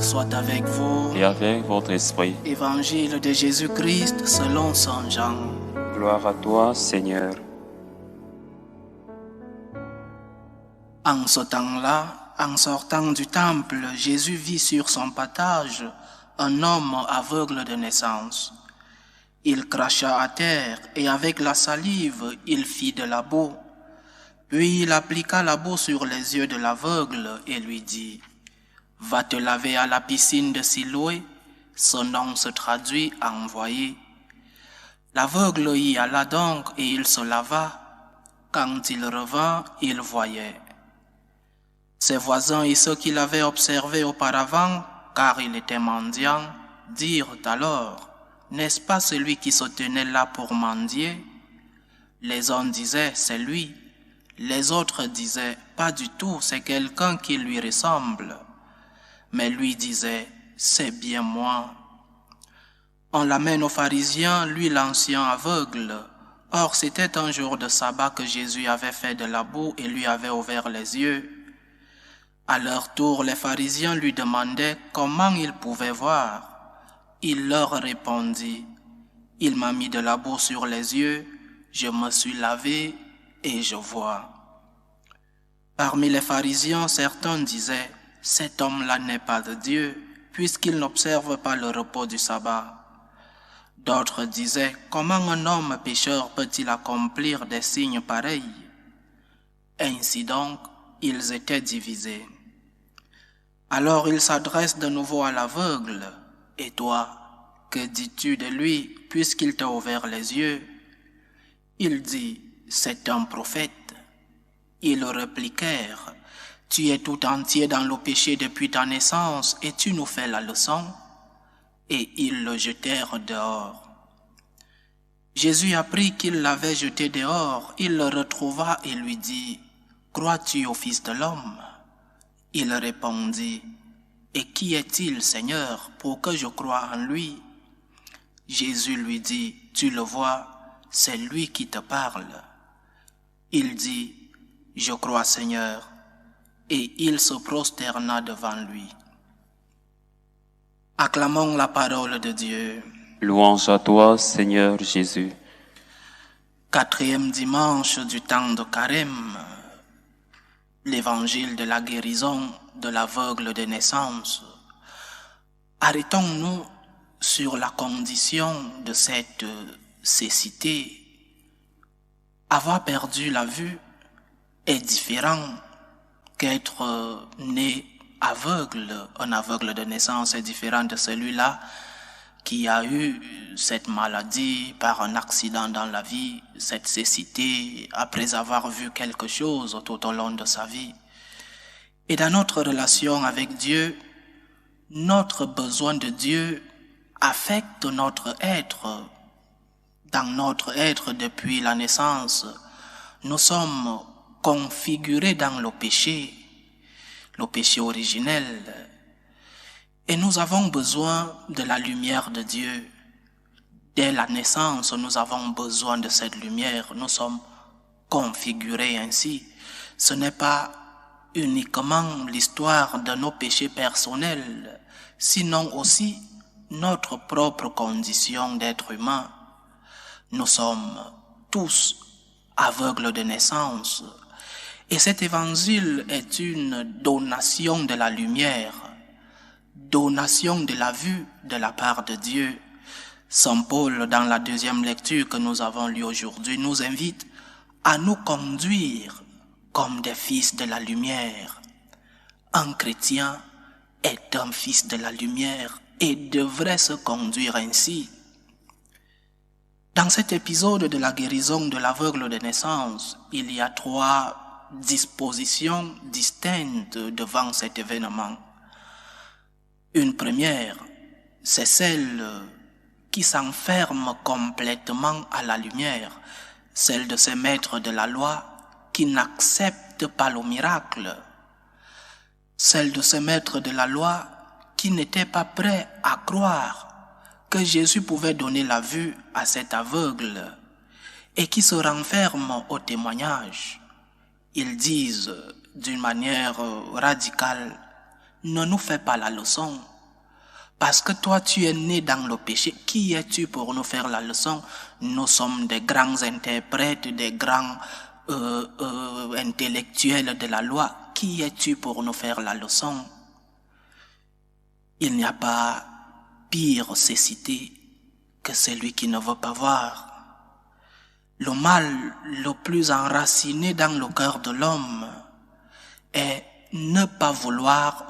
Seigneur soit avec vous. Et avec votre esprit. Évangile de Jésus-Christ selon Saint Jean. Gloire à toi, Seigneur. En ce temps-là, en sortant du temple, Jésus vit sur son passage un homme aveugle de naissance. Il cracha à terre et avec la salive, il fit de la boue. Puis il appliqua la boue sur les yeux de l'aveugle et lui dit: « Va te laver à la piscine de Siloé », son nom se traduit à envoyer. L'aveugle y alla donc et il se lava. Quand il revint, il voyait. Ses voisins et ceux qui l'avaient observé auparavant, car il était mendiant, dirent alors: « N'est-ce pas celui qui se tenait là pour mendier ?» Les uns disaient: « C'est lui ». Les autres disaient: « Pas du tout, c'est quelqu'un qui lui ressemble. » Mais lui disait: « C'est bien moi. » On l'amène aux pharisiens, lui l'ancien aveugle. Or c'était un jour de sabbat que Jésus avait fait de la boue et lui avait ouvert les yeux. À leur tour, les pharisiens lui demandaient comment il pouvait voir. Il leur répondit: « Il m'a mis de la boue sur les yeux, je me suis lavé et je vois. » Parmi les pharisiens, certains disaient: « Cet homme-là n'est pas de Dieu, puisqu'il n'observe pas le repos du sabbat. » D'autres disaient: « Comment un homme pécheur peut-il accomplir des signes pareils ?» Ainsi donc, ils étaient divisés. Alors il s'adresse de nouveau à l'aveugle: « Et toi, que dis-tu de lui, puisqu'il t'a ouvert les yeux ?» Il dit: « C'est un prophète. » Ils répliquèrent: « Tu es tout entier dans le péché depuis ta naissance et tu nous fais la leçon. » Et ils le jetèrent dehors. Jésus apprit qu'ils l'avaient jeté dehors. Il le retrouva et lui dit: « Crois-tu au Fils de l'homme ?» Il répondit: « Et qui est-il, Seigneur, pour que je croie en lui ?» Jésus lui dit: « Tu le vois, c'est lui qui te parle. » Il dit: « Je crois, Seigneur. » Et il se prosterna devant lui. Acclamons la parole de Dieu. Louange à toi, Seigneur Jésus. 4e dimanche du temps de Carême, l'évangile de la guérison de l'aveugle de naissance. Arrêtons-nous sur la condition de cette cécité. Avoir perdu la vue est différent qu'être né aveugle. Un aveugle de naissance est différent de celui-là qui a eu cette maladie par un accident dans la vie, cette cécité après avoir vu quelque chose tout au long de sa vie. Et dans notre relation avec Dieu, notre besoin de Dieu affecte notre être. Dans notre être depuis la naissance, nous sommes configurés dans le péché originel. Et nous avons besoin de la lumière de Dieu. Dès la naissance, nous avons besoin de cette lumière. Nous sommes configurés ainsi. Ce n'est pas uniquement l'histoire de nos péchés personnels, sinon aussi notre propre condition d'être humain. Nous sommes tous aveugles de naissance. Et cet évangile est une donation de la lumière, donation de la vue de la part de Dieu. Saint Paul, dans la 2e lecture que nous avons lue aujourd'hui, nous invite à nous conduire comme des fils de la lumière. Un chrétien est un fils de la lumière et devrait se conduire ainsi. Dans cet épisode de la guérison de l'aveugle de naissance, il y a 3 dispositions distinctes devant cet événement. Une première, c'est celle qui s'enferme complètement à la lumière, celle de ces maîtres de la loi qui n'acceptent pas le miracle, celle de ces maîtres de la loi qui n'étaient pas prêts à croire que Jésus pouvait donner la vue à cet aveugle et qui se renferment au témoignage. Ils disent d'une manière radicale: « Ne nous fais pas la leçon, Parce que toi, tu es né dans le péché. Qui es-tu pour nous faire la leçon? Nous sommes des grands interprètes, des grands intellectuels de la loi. Qui es-tu pour nous faire la leçon? Il n'y a pas pire cécité que celui qui ne veut pas voir. Le mal le plus enraciné dans le cœur de l'homme est ne pas vouloir,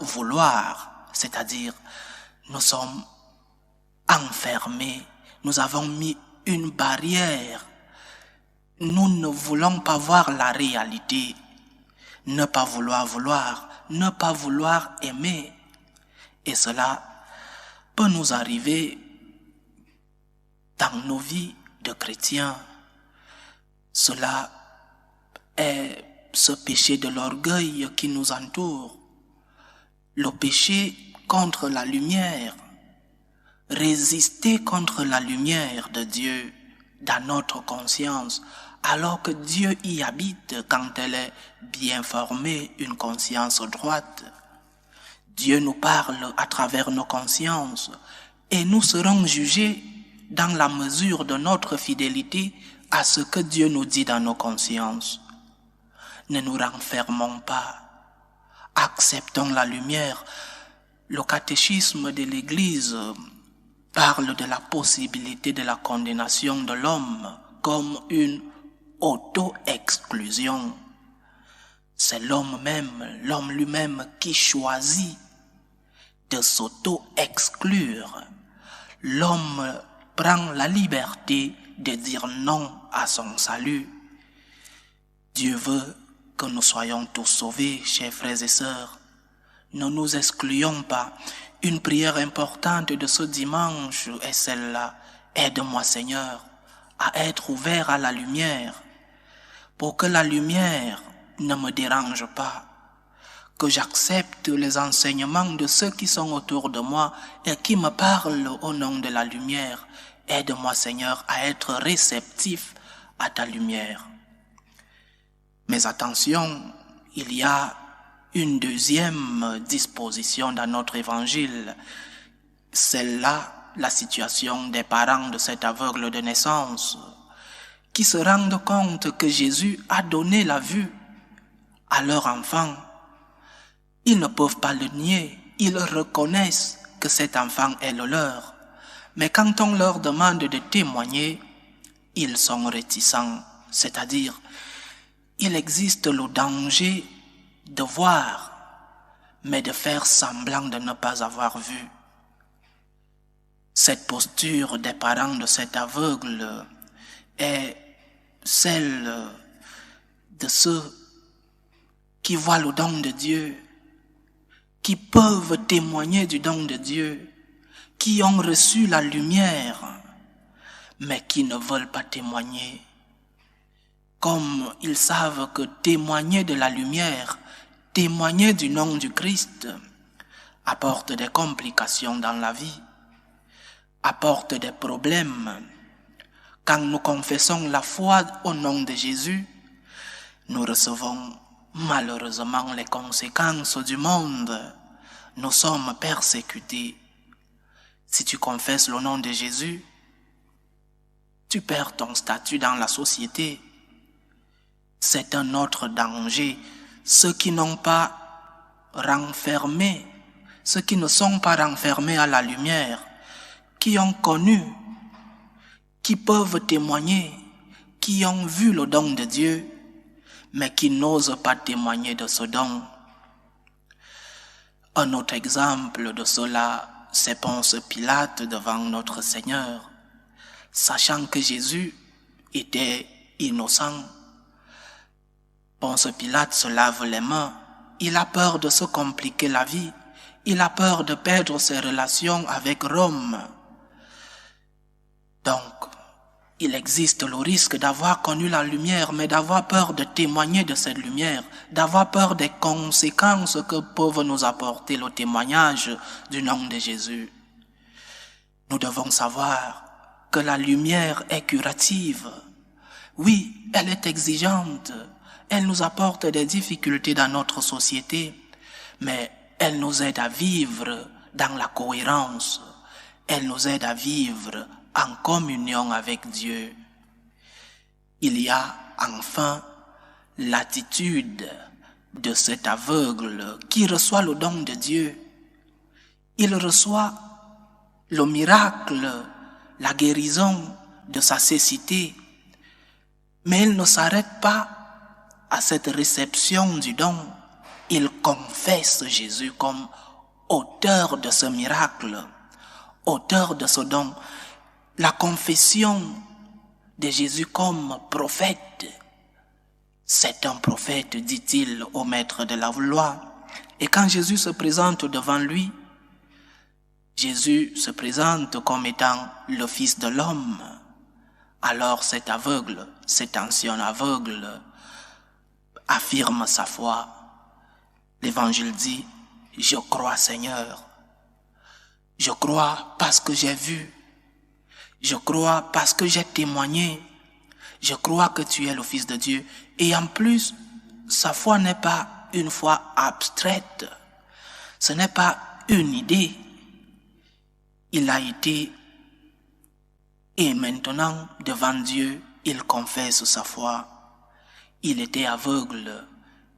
c'est-à-dire nous sommes enfermés, nous avons mis une barrière, nous ne voulons pas voir la réalité, ne pas vouloir, ne pas vouloir aimer, et cela peut nous arriver dans nos vies de chrétiens. Cela est ce péché de l'orgueil qui nous entoure, le péché contre la lumière, résister contre la lumière de Dieu dans notre conscience, alors que Dieu y habite quand elle est bien formée, une conscience droite. Dieu nous parle à travers nos consciences et nous serons jugés dans la mesure de notre fidélité à ce que Dieu nous dit dans nos consciences. Ne nous renfermons pas, acceptons la lumière. Le catéchisme de l'Église parle de la possibilité de la condamnation de l'homme comme une auto-exclusion. C'est l'homme lui-même qui choisit de s'auto-exclure. L'homme prend la liberté de dire non à son salut. Dieu veut que nous soyons tous sauvés, chers frères et sœurs. Ne nous excluons pas. Une prière importante de ce dimanche est celle-là. Aide-moi, Seigneur, à être ouvert à la lumière, pour que la lumière ne me dérange pas, que j'accepte les enseignements de ceux qui sont autour de moi et qui me parlent au nom de la lumière. Aide-moi, Seigneur, à être réceptif à ta lumière. Mais attention, il y a une deuxième disposition dans notre évangile. Celle-là, la situation des parents de cet aveugle de naissance, qui se rendent compte que Jésus a donné la vue à leur enfant. Ils ne peuvent pas le nier, ils reconnaissent que cet enfant est le leur. Mais quand on leur demande de témoigner, ils sont réticents, c'est-à-dire, il existe le danger de voir, mais de faire semblant de ne pas avoir vu. Cette posture des parents de cet aveugle est celle de ceux qui voient le don de Dieu, qui peuvent témoigner du don de Dieu, qui ont reçu la lumière, mais qui ne veulent pas témoigner. Comme ils savent que témoigner de la lumière, témoigner du nom du Christ, apporte des complications dans la vie, apporte des problèmes. Quand nous confessons la foi au nom de Jésus, nous recevons malheureusement les conséquences du monde. Nous sommes persécutés. Si tu confesses le nom de Jésus, tu perds ton statut dans la société. C'est un autre danger. Ceux qui n'ont pas renfermé, ceux qui ne sont pas renfermés à la lumière, qui ont connu, qui peuvent témoigner, qui ont vu le don de Dieu, mais qui n'osent pas témoigner de ce don. Un autre exemple de cela, c'est Ponce Pilate devant notre Seigneur, sachant que Jésus était innocent. Ponce Pilate se lave les mains, il a peur de se compliquer la vie, il a peur de perdre ses relations avec Rome. Donc, il existe le risque d'avoir connu la lumière, mais d'avoir peur de témoigner de cette lumière, d'avoir peur des conséquences que peuvent nous apporter le témoignage du nom de Jésus. Nous devons savoir que la lumière est curative. Oui, elle est exigeante, elle nous apporte des difficultés dans notre société, mais elle nous aide à vivre dans la cohérence. Elle nous aide à vivre en communion avec Dieu. Il y a enfin l'attitude de cet aveugle qui reçoit le don de Dieu. Il reçoit le miracle, la guérison de sa cécité, mais il ne s'arrête pas à cette réception du don. Il confesse Jésus comme auteur de ce miracle, auteur de ce don. La confession de Jésus comme prophète. C'est un prophète, dit-il au maître de la loi. Et quand Jésus se présente devant lui, Jésus se présente comme étant le Fils de l'homme. Alors cet aveugle, cet ancien aveugle, affirme sa foi. L'Évangile dit, « Je crois Seigneur. Je crois parce que j'ai vu. Je crois parce que j'ai témoigné. Je crois que tu es le Fils de Dieu. » Et en plus, sa foi n'est pas une foi abstraite. Ce n'est pas une idée. Il a été et maintenant, devant Dieu, il confesse sa foi. Il était aveugle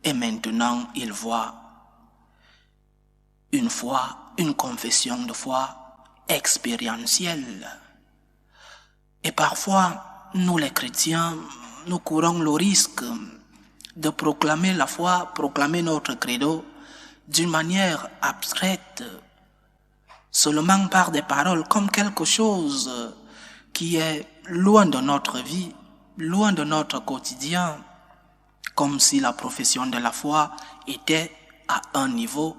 et maintenant il voit. Une foi, une confession de foi expérientielle. Et parfois, nous les chrétiens, nous courons le risque de proclamer la foi, proclamer notre credo d'une manière abstraite, seulement par des paroles, comme quelque chose qui est loin de notre vie, loin de notre quotidien, comme si la profession de la foi était à un niveau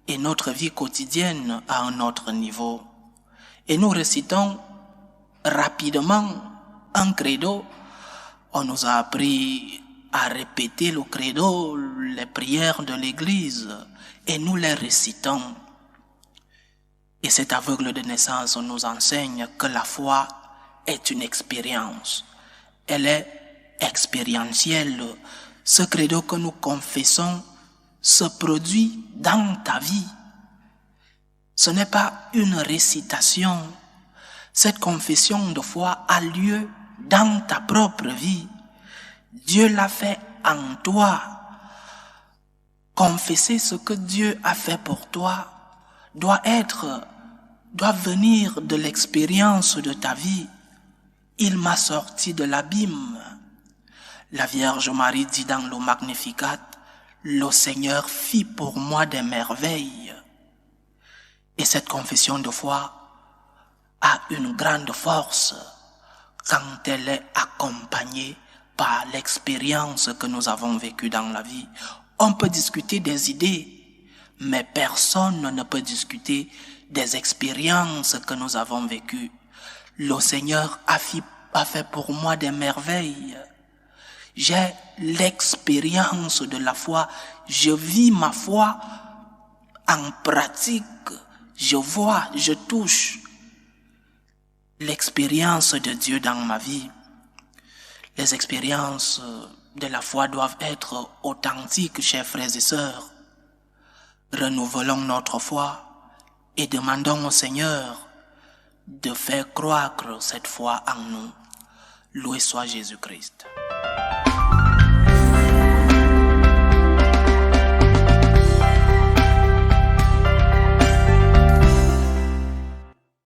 et notre vie quotidienne à un autre niveau. Et nous récitons rapidement un credo. On nous a appris à répéter le credo, les prières de l'Église, et nous les récitons. Et cet aveugle de naissance nous enseigne que la foi est une expérience. Elle est expérientielle. Ce credo que nous confessons se produit dans ta vie. Ce n'est pas une récitation. Cette confession de foi a lieu dans ta propre vie. Dieu l'a fait en toi. Confesser ce que Dieu a fait pour toi doit venir de l'expérience de ta vie. Il m'a sorti de l'abîme. La Vierge Marie dit dans le Magnificat, le Seigneur fit pour moi des merveilles. Et cette confession de foi a une grande force quand elle est accompagnée par l'expérience que nous avons vécue dans la vie. On peut discuter des idées, mais personne ne peut discuter des expériences que nous avons vécues. Le Seigneur a fait pour moi des merveilles. J'ai l'expérience de la foi. Je vis ma foi en pratique. Je vois, je touche l'expérience de Dieu dans ma vie. Les expériences de la foi doivent être authentiques, chers frères et sœurs. Renouvelons notre foi et demandons au Seigneur de faire croître cette foi en nous. Loué soit Jésus-Christ.